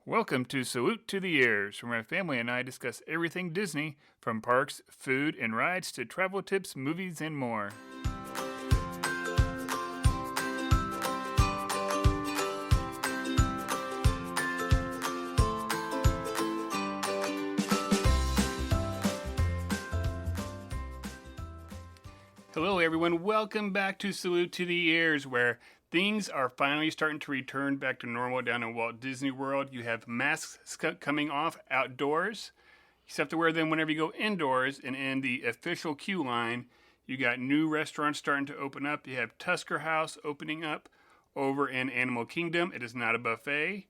Welcome to Salute to the Years, where my family and I discuss everything Disney, from parks, food, and rides to travel tips, movies, and more. Hello, everyone. Welcome back to Salute to the Years, where things are finally starting to return back to normal down in Walt Disney World. You have masks coming off outdoors. You have to wear them whenever you go indoors. And in the official queue line, you got new restaurants starting to open up. You have Tusker House opening up over in Animal Kingdom. It is not a buffet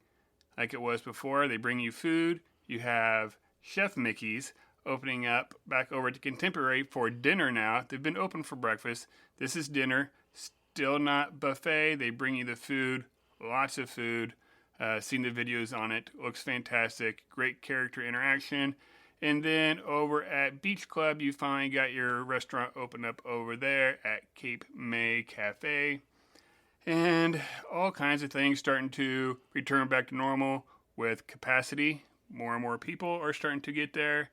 like it was before. They bring you food. You have Chef Mickey's opening up back over to Contemporary for dinner now. They've been open for breakfast. This is dinner. Still not buffet. They bring you the food. Lots of food. Seen the videos on it. Looks fantastic. Great character interaction. And then over at Beach Club, you finally got your restaurant open up over there at Cape May Cafe. And all kinds of things starting to return back to normal with capacity. More and more people are starting to get there.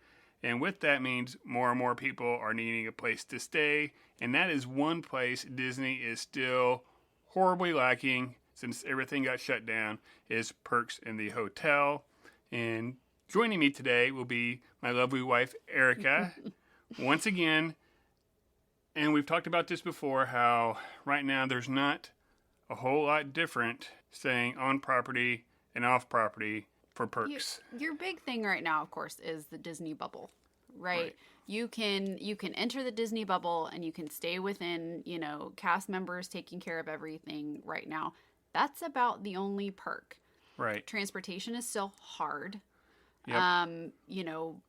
And with that means more and more people are needing a place to stay. And that is one place Disney is still horribly lacking since everything got shut down, is perks in the hotel. And joining me today will be my lovely wife, Erica, once again. And we've talked about this before, how right now there's not a whole lot different staying on property and off property for perks. Your big thing right now, of course, is the Disney bubble, right? You can enter the Disney bubble and you can stay within, cast members taking care of everything right now. That's about the only perk. Right. Transportation is still hard. Yep.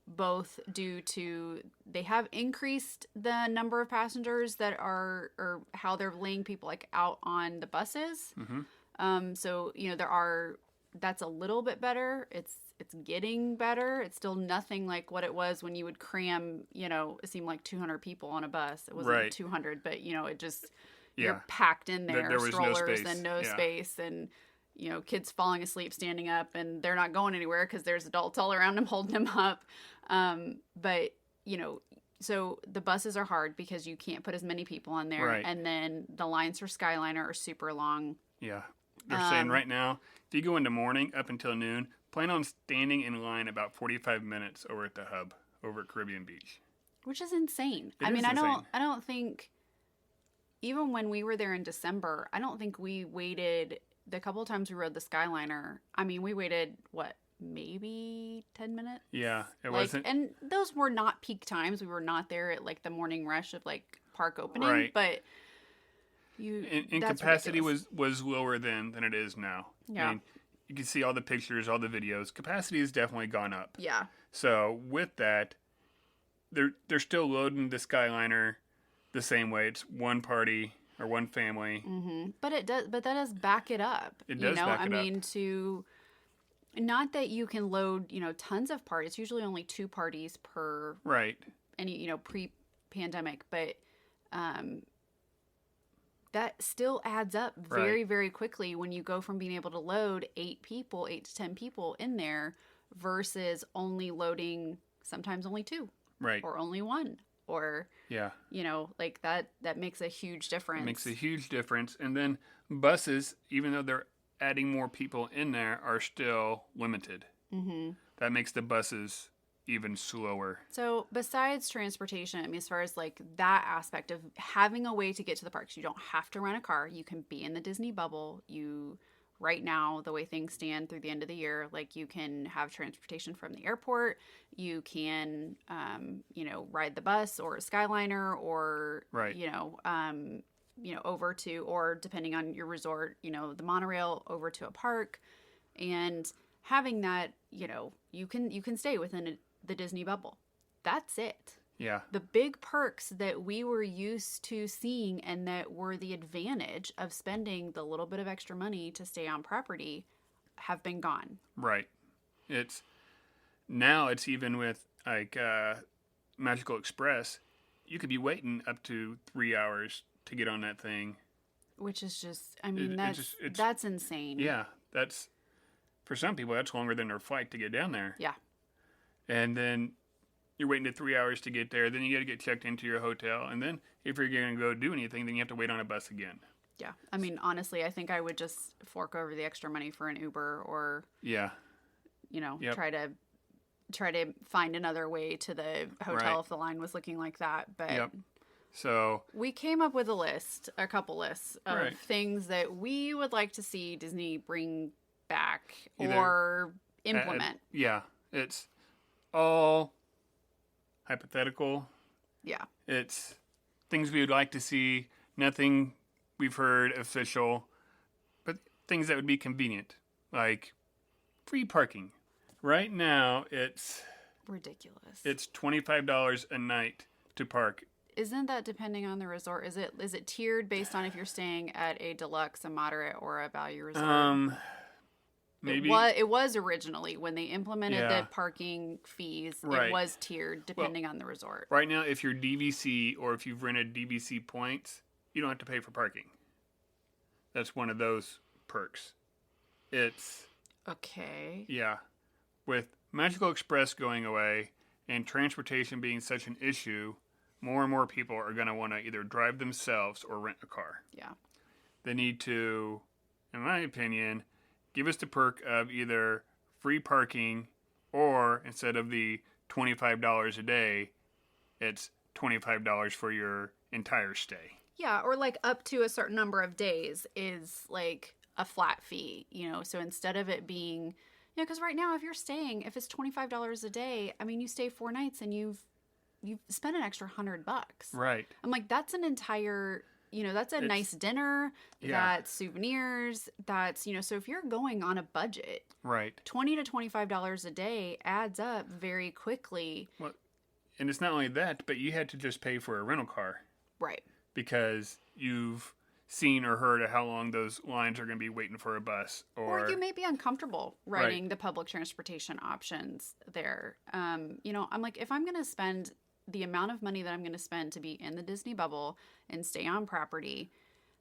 Both due to they have increased the number of passengers that are, or how they're laying people out on the buses. Mm-hmm. That's a little bit better. It's getting better. It's still nothing like what it was when you would cram, it seemed like 200 people on a bus. It wasn't 200, but it just, you're packed in there. There was strollers no space. and no space, and kids falling asleep standing up, and they're not going anywhere because there's adults all around them holding them up. So the buses are hard because you can't put as many people on there. Right. And then the lines for Skyliner are super long. Yeah. They're saying right now, if you go into morning up until noon, plan on standing in line about 45 minutes over at the hub over at Caribbean Beach. Which is insane. It is insane. I don't think, even when we were there in December, I don't think we waited, the couple of times we rode the Skyliner, we waited, maybe 10 minutes? Yeah, it wasn't. And those were not peak times. We were not there at the morning rush of park opening. Right. But capacity was lower then than it is now. Yeah. You can see all the pictures, all the videos. Capacity has definitely gone up. Yeah. So with that, they're still loading the Skyliner the same way. It's one party or one family. Mm-hmm. But that does back it up. It does back it up. Not that you can load, tons of parties. It's usually only 2 parties per any, pre-pandemic, but that still adds up very, very quickly when you go from being able to load 8 to 10 people in there versus only loading sometimes only 2. Right. Or only 1. Or, that makes a huge difference. It makes a huge difference. And then buses, even though they're adding more people in there, are still limited. Mm-hmm. That makes the buses even slower. So besides transportation, as far as that aspect of having a way to get to the parks, you don't have to rent a car. You can be in the Disney bubble. Right now, the way things stand through the end of the year, you can have transportation from the airport. You can, ride the bus or a Skyliner or, over to, or depending on your resort, the monorail over to a park. And having that, you can stay within the Disney bubble. That's it. Yeah. The big perks that we were used to seeing and that were the advantage of spending the little bit of extra money to stay on property have been gone. Right. It's even with Magical Express, you could be waiting up to 3 hours to get on that thing. Which is just, that's insane. Yeah. That's For some people, that's longer than their flight to get down there. Yeah. And then you're waiting to 3 hours to get there. Then you got to get checked into your hotel. And then if you're going to go do anything, then you have to wait on a bus again. Yeah. I mean, honestly, I think I would just fork over the extra money for an Uber or, Yeah. you know, Yep. try to find another way to the hotel Right. if the line was looking like that. But Yep. So we came up with a couple lists of Right. things that we would like to see Disney bring back Either or implement. yeah, it's all hypothetical. Yeah. It's things we would like to see, nothing we've heard official, but things that would be convenient, like free parking. Right now, it's Ridiculous. $25 a night to park. Isn't that depending on the resort? Is it tiered based on if you're staying at a deluxe, a moderate, or a value resort? Maybe It was originally when they implemented Yeah. the parking fees. Right. It was tiered depending on the resort. right now, if you're DVC or if you've rented DVC points, you don't have to pay for parking. That's one of those perks. It's Okay. Yeah. With Magical Express going away and transportation being such an issue, more and more people are going to want to either drive themselves or rent a car. Yeah. They need to, in my opinion, give us the perk of either free parking or instead of the $25 a day, it's $25 for your entire stay. Yeah, or like up to a certain number of days is like a flat fee, you know. So instead of it being, you know, because right now if it's $25 a day, I mean, you stay 4 nights and you've spent an extra $100. Right. I'm like, that's an entire, you know, that's a nice dinner. Yeah. That's souvenirs. That's, you know, so if you're going on a budget, Right. $20 to $25 a day adds up very quickly. Well, and it's not only that, but you had to just pay for a rental car. Right. Because you've seen or heard of how long those lines are going to be waiting for a bus. Or you may be uncomfortable riding the public transportation options there. You know, I'm like, if I'm going to spend the amount of money that I'm going to spend to be in the Disney bubble and stay on property,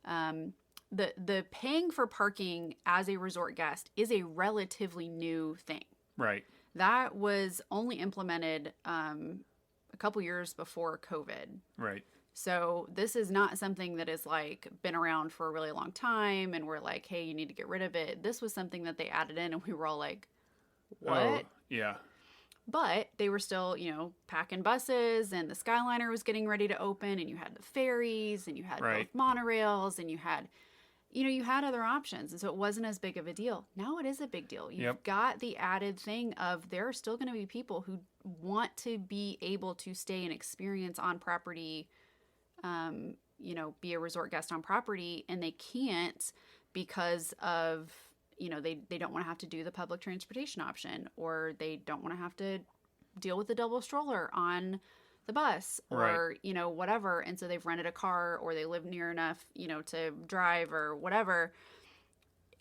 the paying for parking as a resort guest is a relatively new thing. Right. That was only implemented a couple years before COVID. Right. So this is not something that is like been around for a really long time and we're like, hey, you need to get rid of it. This was something that they added in and we were all like, what? Oh, yeah. But they were still, you know, packing buses and the Skyliner was getting ready to open and you had the ferries and you had Right. both monorails and you had, you know, you had other options. And so it wasn't as big of a deal. Now it is a big deal. You've Yep. got the added thing of there are still going to be people who want to be able to stay and experience on property, you know, be a resort guest on property, and they can't because of, you know, they don't want to have to do the public transportation option, or they don't want to have to deal with the double stroller on the bus, or, Right. you know, whatever. And so they've rented a car or they live near enough, you know, to drive or whatever.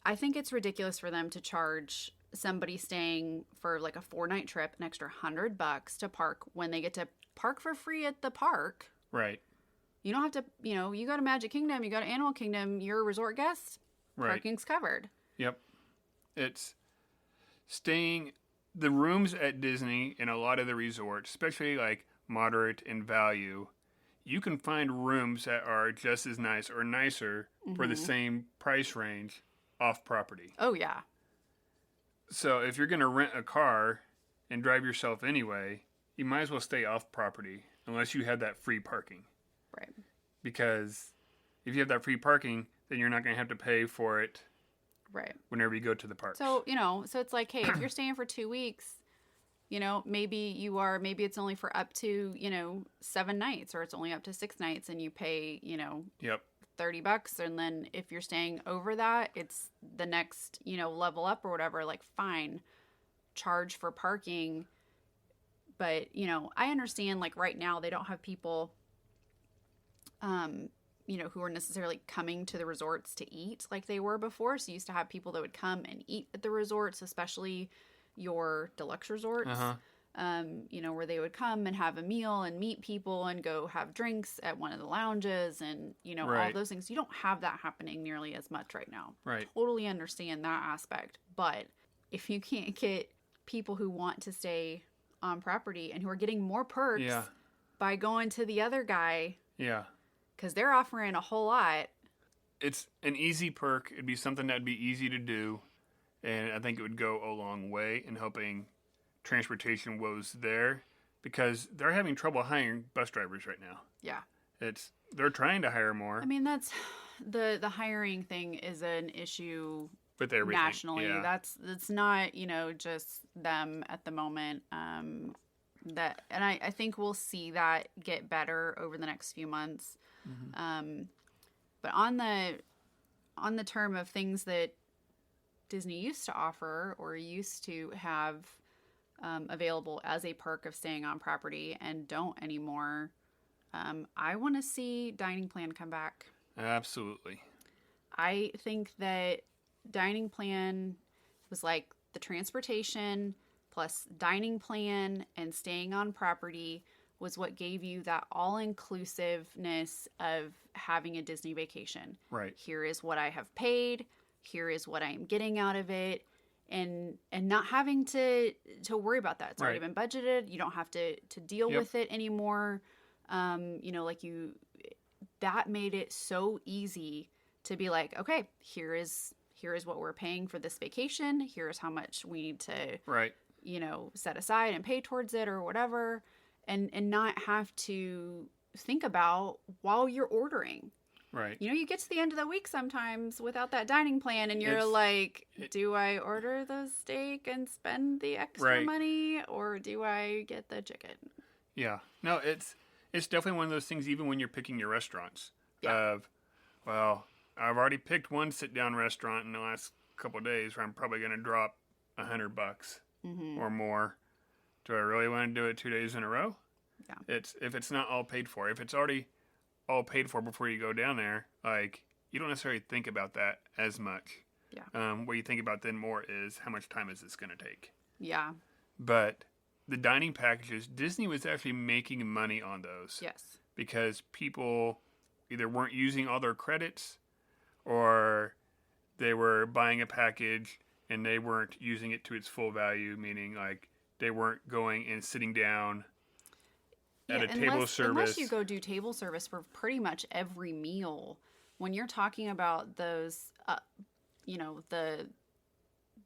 I think it's ridiculous for them to charge somebody staying for like a 4-night trip an extra $100 to park when they get to park for free at the park. Right. You don't have to, you know, you go to Magic Kingdom, you go to Animal Kingdom, you're a resort guest, Right. parking's covered. Yep. It's staying, the rooms at Disney in a lot of the resorts, especially like moderate in value, you can find rooms that are just as nice or nicer for the same price range off property. Oh, yeah. So if you're going to rent a car and drive yourself anyway, you might as well stay off property unless you have that free parking. Right. Because if you have that free parking, then you're not going to have to pay for it Right. whenever you go to the parks. So, you know, so it's like, hey, if you're staying for 2 weeks, you know, maybe it's only for up to, you know, 7 nights, or it's only up to 6 nights and you pay, you know, Yep. $30. And then if you're staying over that, it's the next, you know, level up or whatever, like fine, charge for parking. But, you know, I understand like right now they don't have people, you know, who are necessarily coming to the resorts to eat like they were before. So you used to have people that would come and eat at the resorts, especially your deluxe resorts, you know, where they would come and have a meal and meet people and go have drinks at one of the lounges and, you know, all Right. those things. You don't have that happening nearly as much right now. Right. Totally understand that aspect. But if you can't get people who want to stay on property and who are getting more perks Yeah. by going to the other guy Yeah. because they're offering a whole lot. It's an easy perk. It'd be something that'd be easy to do. And I think it would go a long way in helping transportation woes there because they're having trouble hiring bus drivers right now. Yeah. They're trying to hire more I mean, that's the hiring thing is an issue with everything. nationally. Yeah. That's not, just them at the moment. And I think we'll see that get better over the next few months. Mm-hmm. But on the term of things that Disney used to offer or used to have available as a perk of staying on property and don't anymore, I want to see dining plan come back. Absolutely. I think that dining plan was like the transportation plus dining plan and staying on property was what gave you that all-inclusiveness of having a Disney vacation. Right. Here is what I have paid. Here is what I am getting out of it. And not having to worry about that. It's already been budgeted. You don't have to deal with it anymore. That made it so easy to be like, okay, here is what we're paying for this vacation. Here's how much we need to, set aside and pay towards it or whatever. And not have to think about while you're ordering. Right. You get to the end of the week sometimes without that dining plan and you're like, do I order the steak and spend the extra money or do I get the chicken? Yeah. No, it's definitely one of those things even when you're picking your restaurants I've already picked one sit-down restaurant in the last couple of days where I'm probably going to drop $100 or more. Do I really want to do it 2 days in a row? Yeah. If it's not all paid for. If it's already all paid for before you go down there, you don't necessarily think about that as much. Yeah. What you think about then more is how much time is this going to take? Yeah. But the dining packages, Disney was actually making money on those. Yes. Because people either weren't using all their credits or they were buying a package and they weren't using it to its full value, meaning they weren't going and sitting down at a table service. Unless you go do table service for pretty much every meal, when you're talking about those, the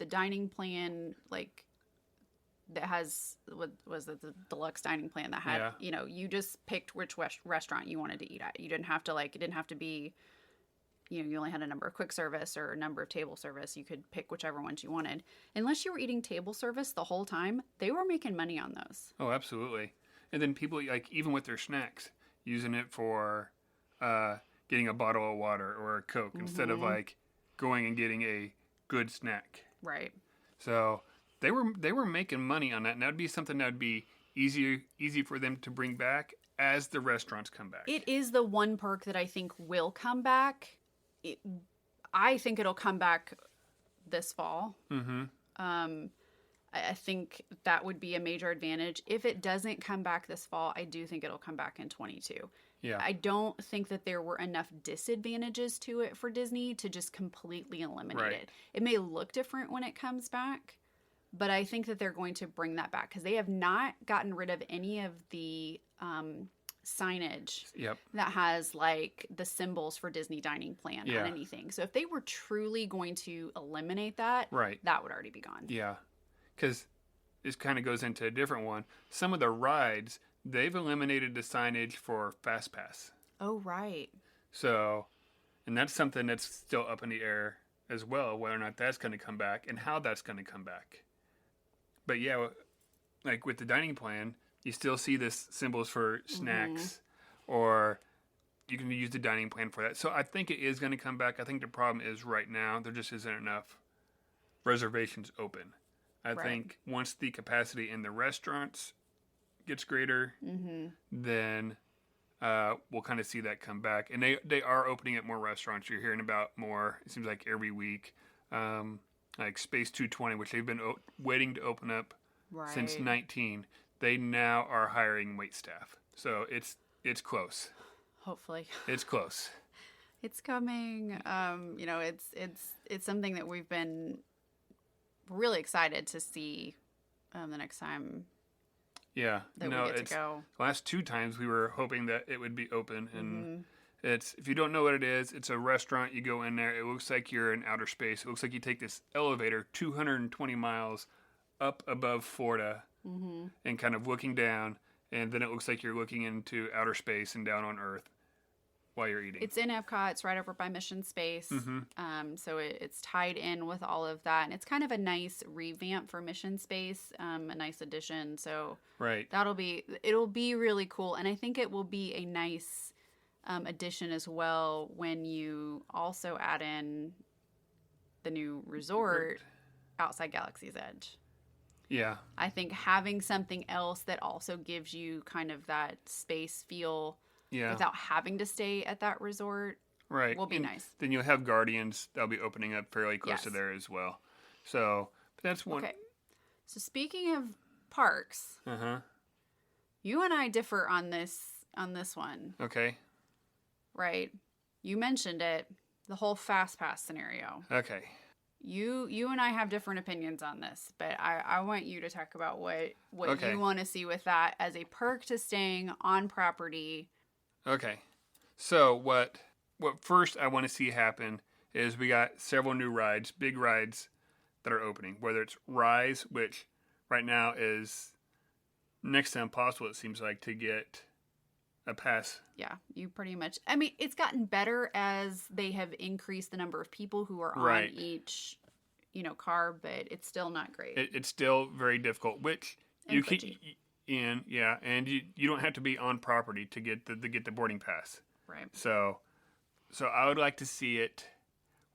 dining plan, that has, what was it, the deluxe dining plan that had, you just picked which restaurant you wanted to eat at. You didn't have to, it didn't have to be, you only had a number of quick service or a number of table service. You could pick whichever ones you wanted. Unless you were eating table service the whole time, they were making money on those. Oh, absolutely. And then people, even with their snacks, using it for getting a bottle of water or a Coke instead of, going and getting a good snack. Right. So they were making money on that, and that would be something that would be easy for them to bring back as the restaurants come back. It is the one perk that I think will come back. I think it'll come back this fall. Mm-hmm. I think that would be a major advantage. If it doesn't come back this fall, I do think it'll come back in 22. Yeah. I don't think that there were enough disadvantages to it for Disney to just completely eliminate it. It may look different when it comes back, but I think that they're going to bring that back because they have not gotten rid of any of the signage that has the symbols for Disney dining plan on anything. So if they were truly going to eliminate that, that would already be gone. Yeah. Because this kind of goes into a different one. Some of the rides, they've eliminated the signage for Fast Pass. Oh, right. So, and that's something that's still up in the air as well, whether or not that's going to come back and how that's going to come back. But yeah, with the dining plan, you still see this symbols for snacks or you can use the dining plan for that. So I think it is going to come back. I think the problem is right now there just isn't enough reservations open. I think once the capacity in the restaurants gets greater, then we'll kind of see that come back. And they are opening up more restaurants. You're hearing about more, it seems like every week. Like Space 220, which they've been waiting to open up since 19. They now are hiring wait staff. So it's close. Hopefully. It's close. It's coming. It's something that we've been really excited to see the next time Yeah. that we get to go. The last 2 times we were hoping that it would be open, and Mhm. it's, if you don't know what it is, it's a restaurant. You go in there, it looks like you're in outer space. It looks like you take this elevator 220 miles up above Florida Mhm. and kind of looking down, and then it looks like you're looking into outer space and down on Earth while you're eating. It's in Epcot. It's right over by Mission Space. So it's tied in with all of that, and it's kind of a nice revamp for Mission Space, a nice addition. So Right. it'll be really cool, and I think it will be a nice addition as well when you also add in the new resort outside Galaxy's Edge. Yeah. I think having something else that also gives you kind of that space feel Yeah. without having to stay at that resort Right. will be And nice. then you'll have Guardians that'll be opening up fairly close to Yes. there as well. So that's one. Okay. So speaking of parks, Uh-huh. you and I differ on this one, Okay. right? You mentioned it, the whole fast pass scenario. Okay. You and I have different opinions on this, but I want you to talk about what Okay. you want to see with that as a perk to staying on property. Okay. So what first I want to see happen is we got several new rides, big rides that are opening, whether it's Rise, which right now is next to impossible, it seems like, to get a pass. Yeah, you pretty much. I mean, it's gotten better as they have increased the number of people who are Right. on each, car, but it's still not great. It's still very difficult, which And you can glitchy. and you don't have to be on property to get the boarding pass. Right. So I would like to see it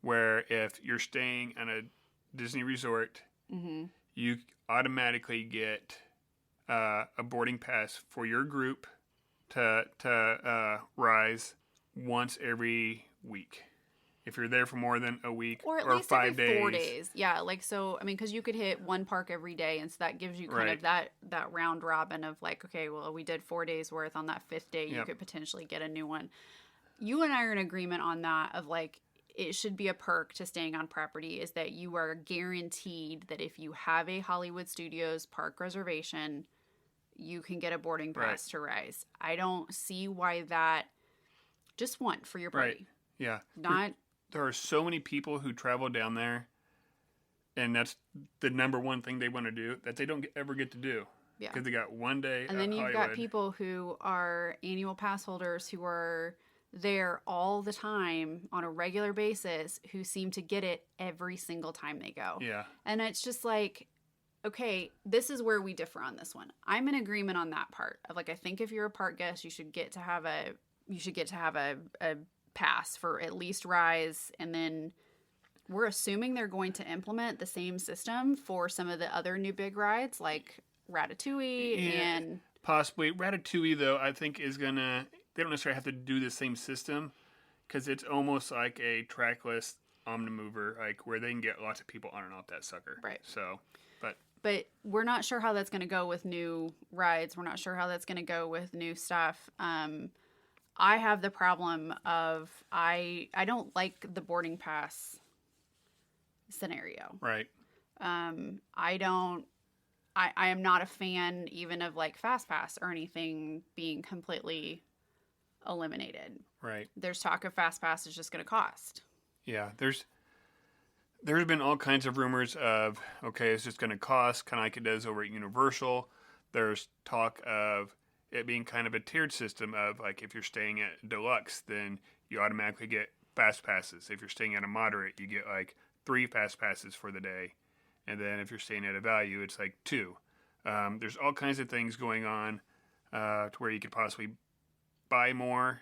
where if you're staying in a Disney resort, Mm-hmm. you automatically get a boarding pass for your group to Rise once every week. If you're there for more than a week Or at least 5 every days. 4 days. Yeah, like so. I mean, because you could hit one park every day, and so that gives you kind of that round robin of like, okay, well, we did 4 days worth. On that 5th day, you Yep. could potentially get a new one. You and I are in agreement on that. Of like, it should be a perk to staying on property is that you are guaranteed that if you have a Hollywood Studios park reservation, you can get a boarding pass to Rise. I don't see why that. Just one for your party. Right. Yeah. Not. There are so many people who travel down there, and that's the number one thing they want to do that they don't ever get to do. Yeah. Because they got one day And then at you've got Hollywood. people who are annual pass holders who are there all the time on a regular basis who seem to get it every single time they go. Yeah. And it's just like, okay, this is where we differ on this one. I'm in agreement on that part of like, I think if you're a park guest, you should get to have a pass for at least Rise, and then we're assuming they're going to implement the same system for some of the other new big rides like Ratatouille and Possibly. Ratatouille, though, I think is going to... They don't necessarily have to do the same system because it's almost like a trackless Omnimover, like where they can get lots of people on and off that sucker. Right. So, but we're not sure how that's going to go with new rides. We're not sure how that's going to go with new stuff. I have the problem of I don't like the boarding pass scenario. right. I am not a fan even of like Fast Pass or anything being completely eliminated. Right. There's talk of Fast Pass is just going to cost. Yeah. There's been all kinds of rumors of, okay, it's just going to cost, kind of like it does over at Universal. There's talk of it being kind of a tiered system of like if you're staying at Deluxe, then you automatically get fast passes. If you're staying at a moderate, you get like 3 fast passes for the day. And then if you're staying at a value, it's like 2. There's all kinds of things going on to where you could possibly buy more.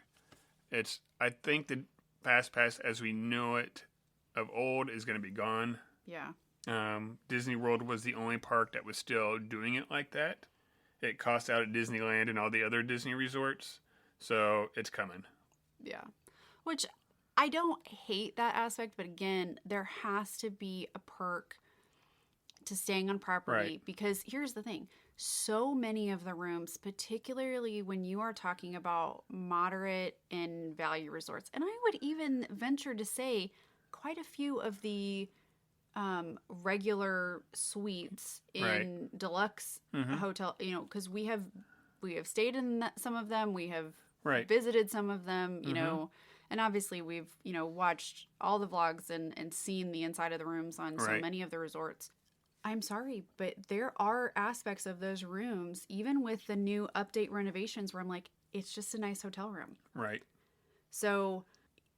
I think the fast pass as we know it of old is going to be gone. Yeah. Disney World was the only park that was still doing it like that. It cost out at Disneyland and all the other Disney resorts, so it's coming. Yeah. Which I don't hate that aspect, but again, there has to be a perk to staying on property Right. because here's the thing. So many of the rooms, particularly when you are talking about moderate and value resorts, and I would even venture to say quite a few of the regular suites in Right. deluxe hotel, because we have stayed in some of them, we have Right. visited some of them, and obviously we've, watched all the vlogs and seen the inside of the rooms on so Right. many of the resorts. I'm sorry, but there are aspects of those rooms, even with the new update renovations, where I'm like, it's just a nice hotel room. Right. So,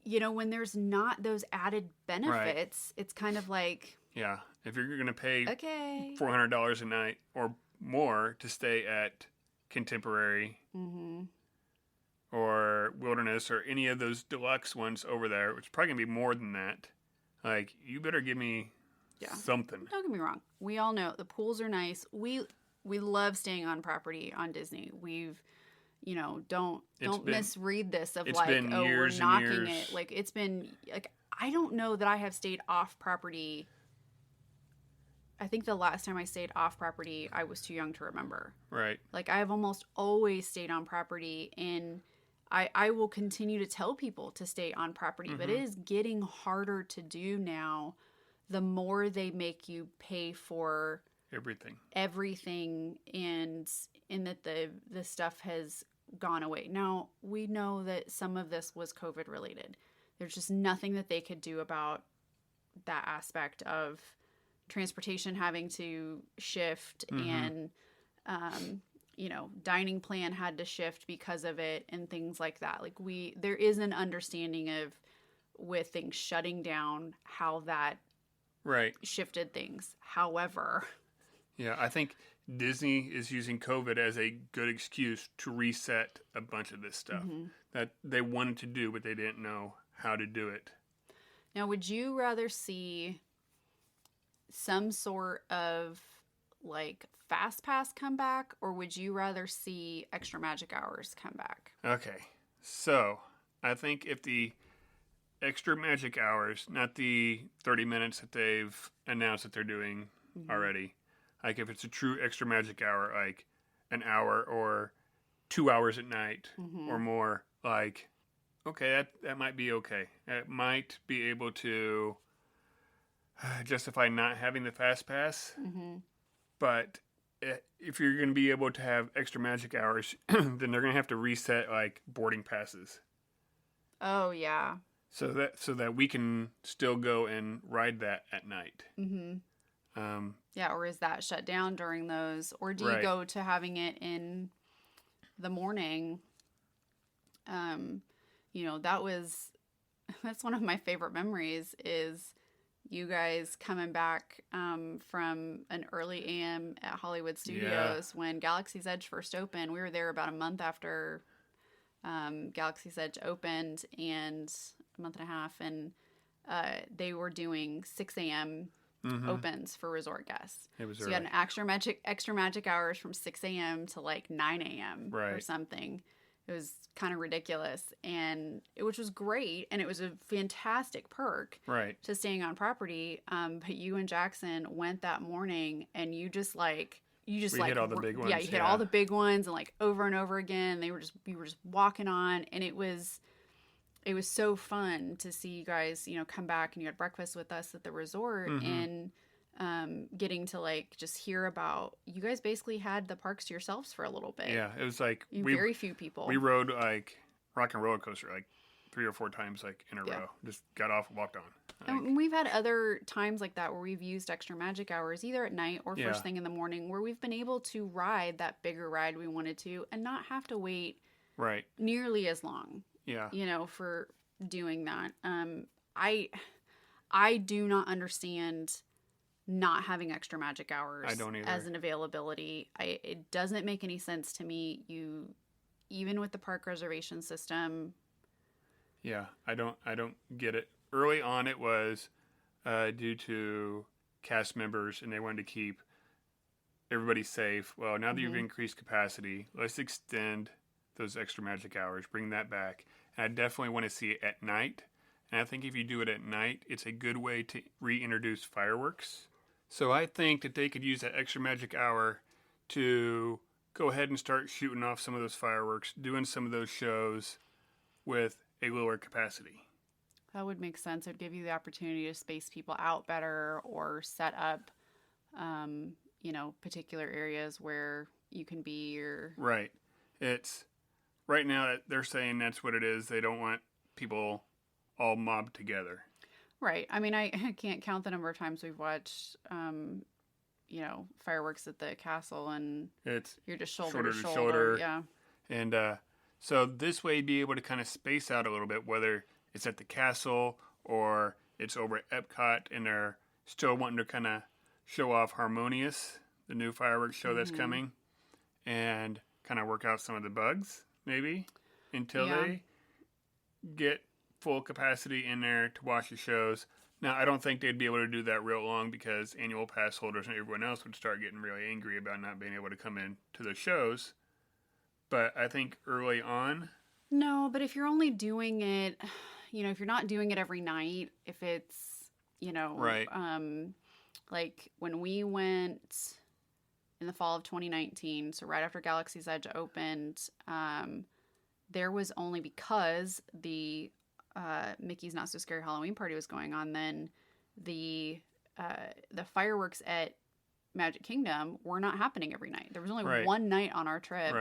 when there's not those added benefits, it's kind of like, Yeah. If you're going to pay okay. $400 a night or more to stay at Contemporary or Wilderness or any of those deluxe ones over there, which is probably going to be more than that, like, you better give me something. Don't get me wrong. We all know the pools are nice. We love staying on property on Disney. We've, don't misread this of like, oh, we're knocking it. Like, it's been like, I don't know that I have stayed off property. I think the last time I stayed off property, I was too young to remember. Right. Like, I have almost always stayed on property, and I will continue to tell people to stay on property, but it is getting harder to do now. The more they make you pay for everything, and in that the stuff has gone away. Now, we know that some of this was COVID related. There's just nothing that they could do about that aspect of transportation having to shift, and dining plan had to shift because of it, and things like that. Like, there is an understanding of, with things shutting down, how that shifted things. However, I think Disney is using COVID as a good excuse to reset a bunch of this stuff that they wanted to do, but they didn't know how to do it. Now, would you rather see some sort of like fast pass come back, or would you rather see extra magic hours come back? Okay, so I think if the extra magic hours, not the 30 minutes that they've announced that they're doing already, like if it's a true extra magic hour, like an hour or 2 hours at night or more, like, okay, that might be okay. It might be able to justify not having the fast pass, but if you're going to be able to have extra magic hours, then they're going to have to reset like boarding passes. Oh yeah. So that we can still go and ride that at night. Yeah, or is that shut down during those, or do you go to having it in the morning? That's one of my favorite memories is you guys coming back from an early AM at Hollywood Studios when Galaxy's Edge first opened. We were there about a month after Galaxy's Edge opened, and a month and a half, and they were doing 6 a.m. opens for resort guests. It was so you had an extra magic hours from 6 a.m. to like 9 a.m. or something. It was kind of ridiculous, which was great, and it was a fantastic perk to staying on property. But you and Jackson went that morning, and you just hit all the big ones. Yeah, you hit all the big ones, and like over and over again. We were just walking on, and it was so fun to see you guys, come back, and you had breakfast with us at the resort, and getting to like just hear about, you guys basically had the parks to yourselves for a little bit. Yeah, it was like very few people. We rode like Rock and Roller Coaster like 3 or 4 times like in a row. Just got off and walked on. And we've had other times like that where we've used extra magic hours either at night or first thing in the morning, where we've been able to ride that bigger ride we wanted to and not have to wait nearly as long. Yeah. For doing that. I do not understand not having extra magic hours I don't either. As an availability. It doesn't make any sense to me. Even with the park reservation system. Yeah, I don't get it. Early on it was due to cast members, and they wanted to keep everybody safe. Well, now that you've increased capacity, let's extend those extra magic hours, bring that back. And I definitely want to see it at night. And I think if you do it at night, it's a good way to reintroduce fireworks. So I think that they could use that extra magic hour to go ahead and start shooting off some of those fireworks, doing some of those shows with a lower capacity. That would make sense. It would give you the opportunity to space people out better or set up, particular areas where you can be or. Right. It's right now they're saying that's what it is. They don't want people all mobbed together. Right. I mean, I can't count the number of times we've watched, fireworks at the castle, and it's you're just shoulder to shoulder. Yeah. And so this way, you'd be able to kind of space out a little bit, whether it's at the castle or it's over at Epcot, and they're still wanting to kind of show off Harmonious, the new fireworks show that's coming, and kind of work out some of the bugs, maybe, until they get full capacity in there to watch the shows. Now, I don't think they'd be able to do that real long because annual pass holders and everyone else would start getting really angry about not being able to come in to the shows. But I think early on... No, but if you're only doing it, if you're not doing it every night, if it's, Right. Like when we went in the fall of 2019, so right after Galaxy's Edge opened, there was only because the Mickey's Not So Scary Halloween Party was going on, then the fireworks at Magic Kingdom were not happening every night. There was only one night on our trip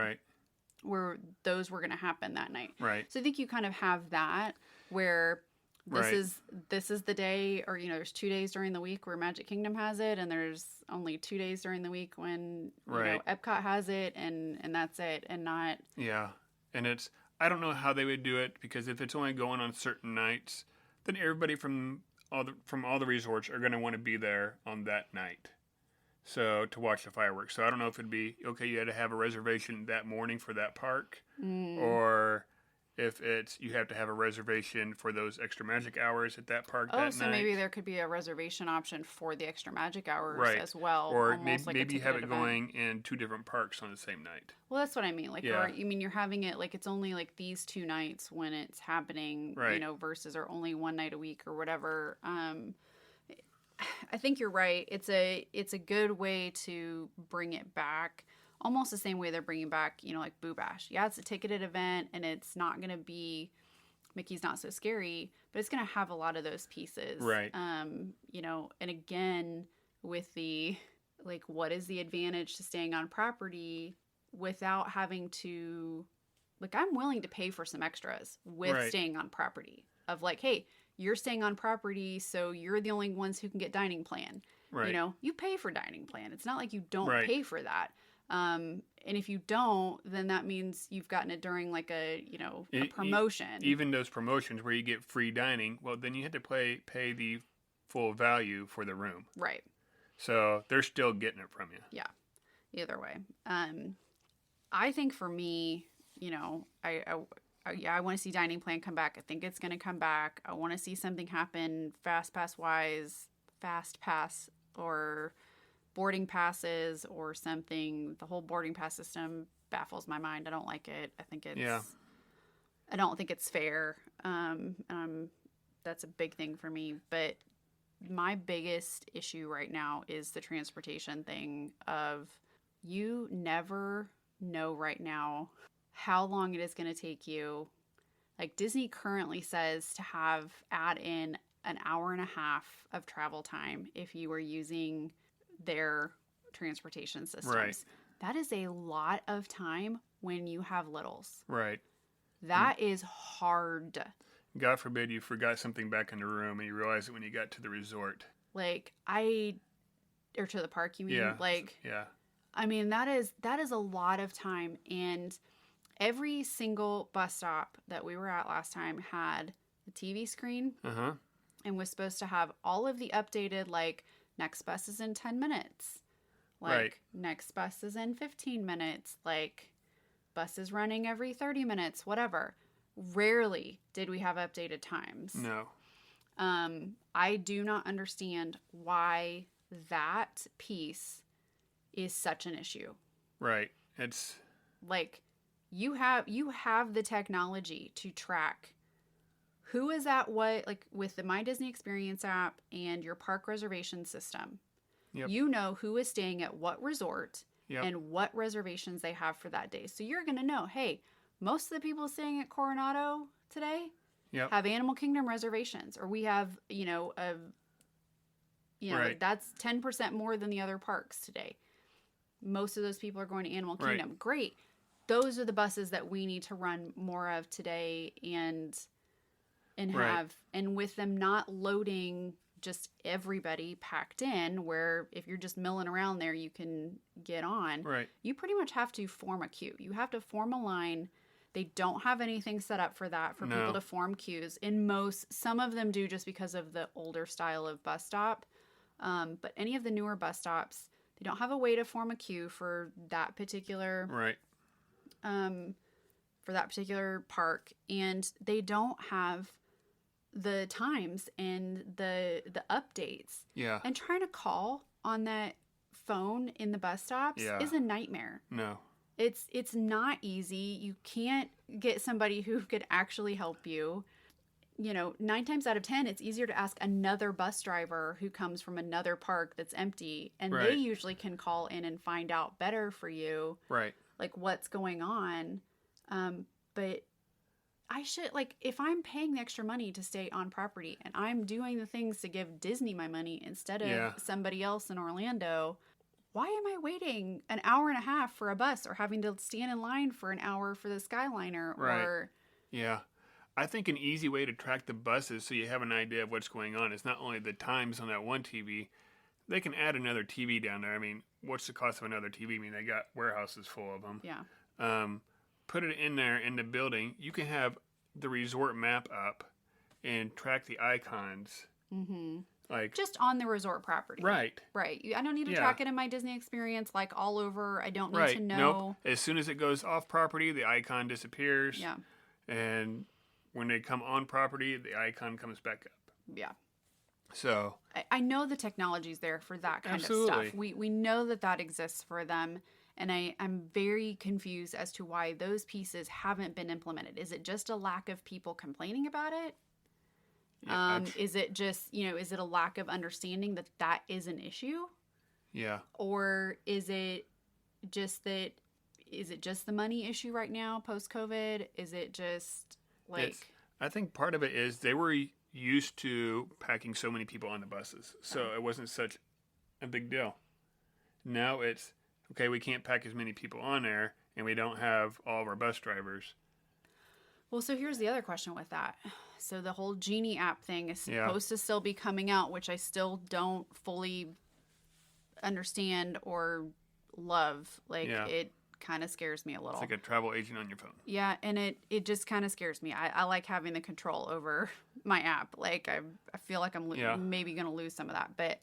where those were going to happen that night. Right. So I think you kind of have that where this is the day, or there's 2 days during the week where Magic Kingdom has it, and there's only 2 days during the week when Epcot has it, and that's it, and not. Yeah, and I don't know how they would do it, because if it's only going on certain nights, then everybody from all the resorts are going to want to be there on that night, so to watch the fireworks. So I don't know if it'd be okay. You had to have a reservation that morning for that park, or if it's you have to have a reservation for those extra magic hours at that park that night. Oh, so maybe there could be a reservation option for the extra magic hours as well. Or maybe have it going in two different parks on the same night. Well, that's what I mean. Like, or you mean you're having it like it's only like these 2 nights when it's happening, versus or only one night a week or whatever. I think you're right. It's a good way to bring it back. Almost the same way they're bringing back, like Boo Bash. Yeah, it's a ticketed event, and it's not going to be Mickey's Not So Scary, but it's going to have a lot of those pieces. Right. And again, with the, like, what is the advantage to staying on property without having to, like, I'm willing to pay for some extras with staying on property. Of like, hey, you're staying on property, so you're the only ones who can get dining plan. Right. You pay for dining plan. It's not like you don't pay for that. And if you don't, then that means you've gotten it during like a promotion. Even those promotions where you get free dining, well, then you have to pay the full value for the room. Right. So they're still getting it from you. Yeah. Either way. I think for me, I want to see dining plan come back. I think it's going to come back. I want to see something happen fast pass or boarding passes or something. The whole boarding pass system baffles my mind. I don't like it. I think I don't think it's fair. That's a big thing for me. But my biggest issue right now is the transportation thing of you never know right now how long it is going to take you. Like Disney currently says to add in an hour and a half of travel time if you were using their transportation systems. Right. That is a lot of time when you have littles. Right. That is hard. God forbid you forgot something back in the room and you realize it when you got to the resort. Like or to the park, you mean? Yeah. I mean, that is a lot of time. And every single bus stop that we were at last time had a TV screen and was supposed to have all of the updated, like, next bus is in 10 minutes. Like, next bus is in 15 minutes. Like, bus is running every 30 minutes, whatever. Rarely did we have updated times. No. I do not understand why that piece is such an issue. Right. It's like you have the technology to track who is at what, like with the My Disney Experience app and your park reservation system. Yep. You know who is staying at what resort and what reservations they have for that day. So you're going to know, hey, most of the people staying at Coronado today, Yep. have Animal Kingdom reservations, or we have, Right. that's 10% more than the other parks today. Most of those people are going to Animal Right. Kingdom. Great. Those are the buses that we need to run more of today, and Right. have, and with them not loading just everybody packed in, where if you're just milling around there, you can get on. Right. You pretty much have to form a queue. You have to form a line. They don't have anything set up for that, for No. people to form queues. Some of them do, just because of the older style of bus stop. But any of the newer bus stops, they don't have a way to form a queue for that particular Right. park, and they don't have the times and the updates. Yeah. And trying to call on that phone in the bus stops Yeah. is a nightmare. No. It's not easy. You can't get somebody who could actually help you. 9 times out of 10, it's easier to ask another bus driver who comes from another park that's empty, and Right. they usually can call in and find out better for you, Right. like what's going on. But I should, like, if I'm paying the extra money to stay on property and I'm doing the things to give Disney my money instead of Yeah. somebody else in Orlando, why am I waiting an hour and a half for a bus, or having to stand in line for an hour for the Skyliner? Right. Or Yeah. I think an easy way to track the buses so you have an idea of what's going on is not only the times on that one TV, they can add another TV down there. I mean, what's the cost of another TV? I mean, they got warehouses full of them. yeah. Put it in there in the building. You can have the resort map up and track the icons. Mm-hmm. Like, Just on the resort property. right. Right. I don't need to Yeah. track it in my Disney experience, like all over. I don't need Right. to know. Nope. As soon as it goes off property, the icon disappears. Yeah. And when they come on property, the icon comes back up. Yeah. So, I know the technology's there for that kind Absolutely. of stuff. We know that exists for them. And I'm very confused as to why those pieces haven't been implemented. Is it just a lack of people complaining about it? yeah. Is it just, is it a lack of understanding that is an issue? Yeah. Or is it just the money issue right now, post-COVID? Is it just I think part of it is they were used to packing so many people on the buses, so it wasn't such a big deal. Now it's, okay, we can't pack as many people on there, and we don't have all of our bus drivers. Well, so here's the other question with that. So the whole Genie app thing is Yeah. supposed to still be coming out, which I still don't fully understand or love. Like, Yeah. it kind of scares me a little. It's like a travel agent on your phone. Yeah, and it just kind of scares me. I like having the control over my app. Like, I feel like I'm Yeah. maybe going to lose some of that. But,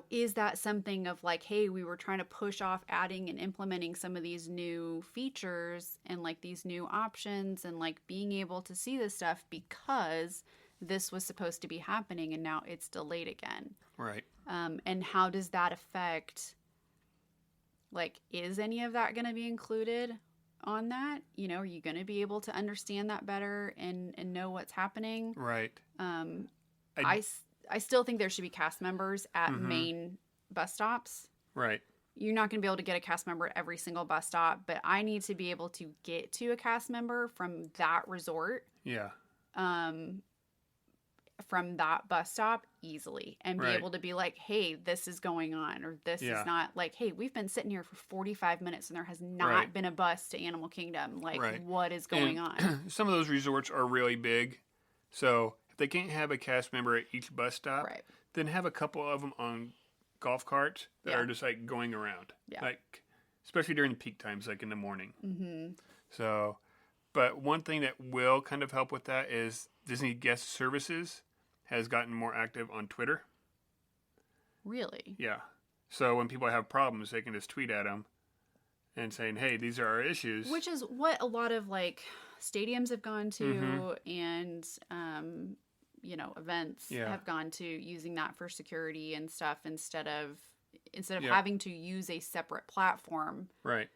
is that something of like, hey, we were trying to push off adding and implementing some of these new features and like these new options and like being able to see this stuff because this was supposed to be happening and now it's delayed again. Right. And how does that affect, like, is any of that going to be included on that? Are you going to be able to understand that better and know what's happening? Right. I still think there should be cast members at Mm-hmm. main bus stops. Right. You're not going to be able to get a cast member at every single bus stop, but I need to be able to get to a cast member from that resort, Yeah. from that bus stop easily and be Right. able to be like, hey, this is going on, or this Yeah. is not, like, hey, we've been sitting here for 45 minutes and there has not Right. been a bus to Animal Kingdom. Like, Right. what is going on? Some of those resorts are really big, so if they can't have a cast member at each bus stop, Right. then have a couple of them on golf carts that Yeah. are just like going around. Yeah. Like, especially during peak times, like in the morning. Mm-hmm. So, but one thing that will kind of help with that is Disney Guest Services has gotten more active on Twitter. Really? Yeah. So when people have problems, they can just tweet at them and saying, hey, these are our issues. Which is what a lot of, like, stadiums have gone to Mm-hmm. and, events Yeah. have gone to, using that for security and stuff instead of Yeah. having to use a separate platform. Right.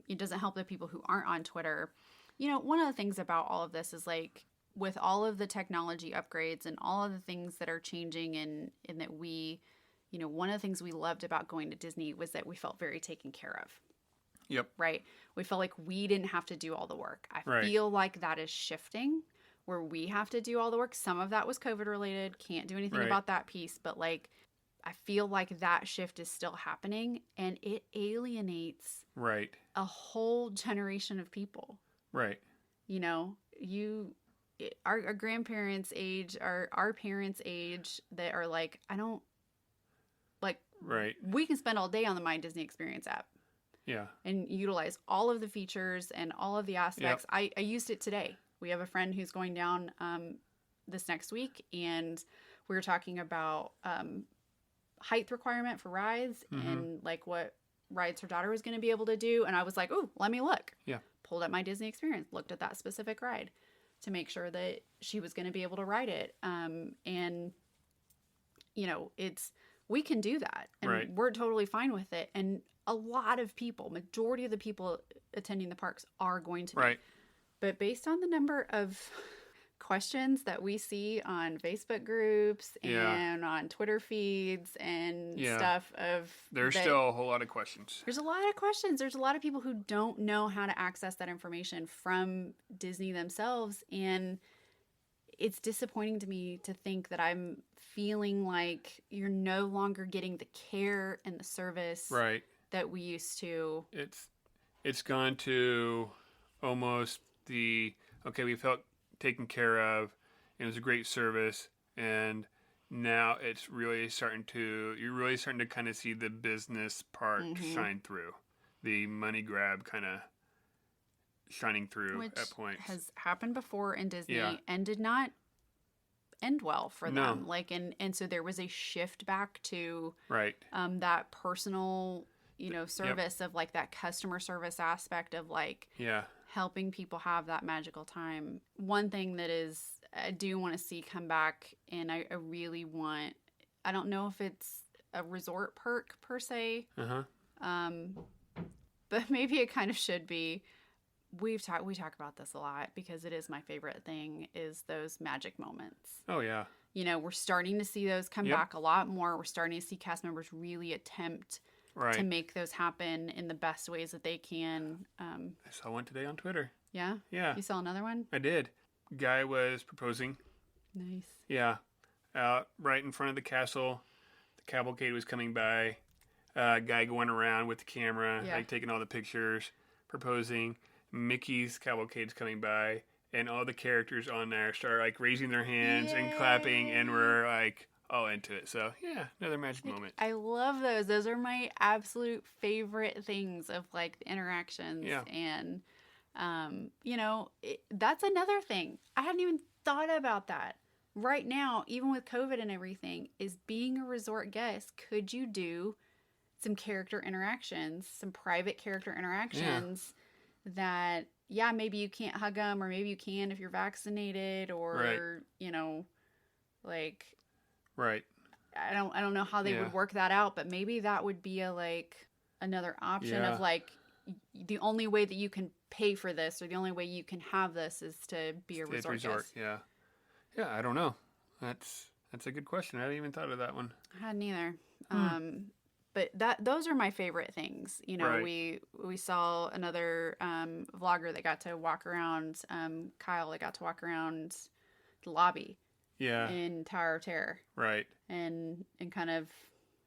It doesn't help the people who aren't on Twitter. One of the things about all of this is, like, with all of the technology upgrades and all of the things that are changing and that we, one of the things we loved about going to Disney was that we felt very taken care of. Yep. Right? We felt like we didn't have to do all the work. I Right. feel like that is shifting where we have to do all the work. Some of that was COVID related. Can't do anything Right. about that piece. But like, I feel like that shift is still happening and it alienates Right. a whole generation of people. Right. You know, our grandparents' age, our parents' age that are like, I don't, like, Right. we can spend all day on the My Disney Experience app Yeah. and utilize all of the features and all of the aspects. I used it today. We have a friend who's going down this next week, and we were talking about height requirement for rides and like what rides her daughter was going to be able to do. And I was like, oh, let me look. Yeah. Pulled up My Disney Experience, looked at that specific ride to make sure that she was going to be able to ride it. And, you know, we can do that. And Right. we're totally fine with it. And a lot of people, majority of the people attending the parks are going to be. Right. But based on the number of questions that we see on Facebook groups and on Twitter feeds and stuff There's still a whole lot of questions. There's a lot of questions. There's a lot of people who don't know how to access that information from Disney themselves. And it's disappointing to me to think that I'm feeling like you're no longer getting the care and the service Right. that we used to. It's gone to almost we felt taken care of, and it was a great service, and now you're really starting to kind of see the business part shine through, the money grab kind of shining through Which at points. has happened before in Disney and did not end well for them. Like, and so there was a shift back to Right. that personal, service of like that customer service aspect of like helping people have that magical time. One thing that I do want to see come back, and I really want, I don't know if it's a resort perk per se, but maybe it kind of should be. We talk about this a lot because it is my favorite thing, is those magic moments. Oh yeah. We're starting to see those come back a lot more. We're starting to see cast members really attempt to make those happen in the best ways that they can. I saw one today on Twitter. Yeah? Yeah. You saw another one? I did. Guy was proposing. Nice. Yeah. Out right in front of the castle. The cavalcade was coming by. Guy going around with the camera, like taking all the pictures, proposing. Mickey's cavalcade's coming by, and all the characters on there start like raising their hands and clapping, and we're like all into it. So yeah, another magic moment. I love those. Those are my absolute favorite things of like the interactions. Yeah. And that's another thing. I hadn't even thought about that. Right now, even with COVID and everything, is being a resort guest, could you do some character interactions, some private character interactions that, maybe you can't hug them, or maybe you can if you're vaccinated, or, like... Right. I don't know how they would work that out, but maybe that would be another option of like, the only way that you can pay for this, or the only way you can have this, is to be a resort guest. Yeah, I don't know. That's a good question. I hadn't even thought of that one. I hadn't either. But those are my favorite things. We saw another vlogger that got to walk around, Kyle, that got to walk around the lobby. Yeah. In Tower of Terror. Right. And kind of.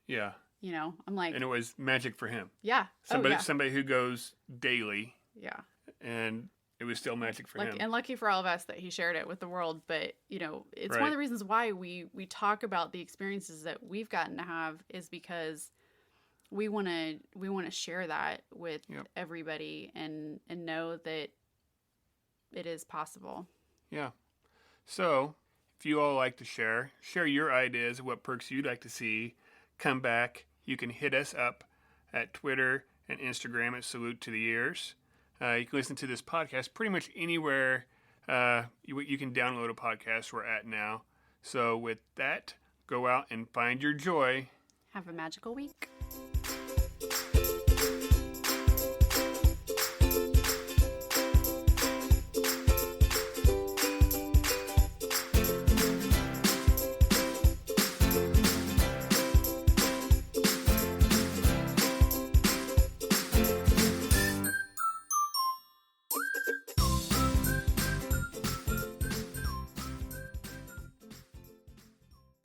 Yeah. I'm like. And it was magic for him. Yeah. Somebody who goes daily. Yeah. And it was still magic for him. And lucky for all of us that he shared it with the world. But, it's one of the reasons why we talk about the experiences that we've gotten to have, is because we want to share that with everybody and know that it is possible. Yeah. So, if you all like to share your ideas of what perks you'd like to see come back, you can hit us up at Twitter and Instagram at Salute to the Ears. You can listen to this podcast pretty much anywhere you can download a podcast. We're at now. So with that, go out and find your joy. Have a magical week.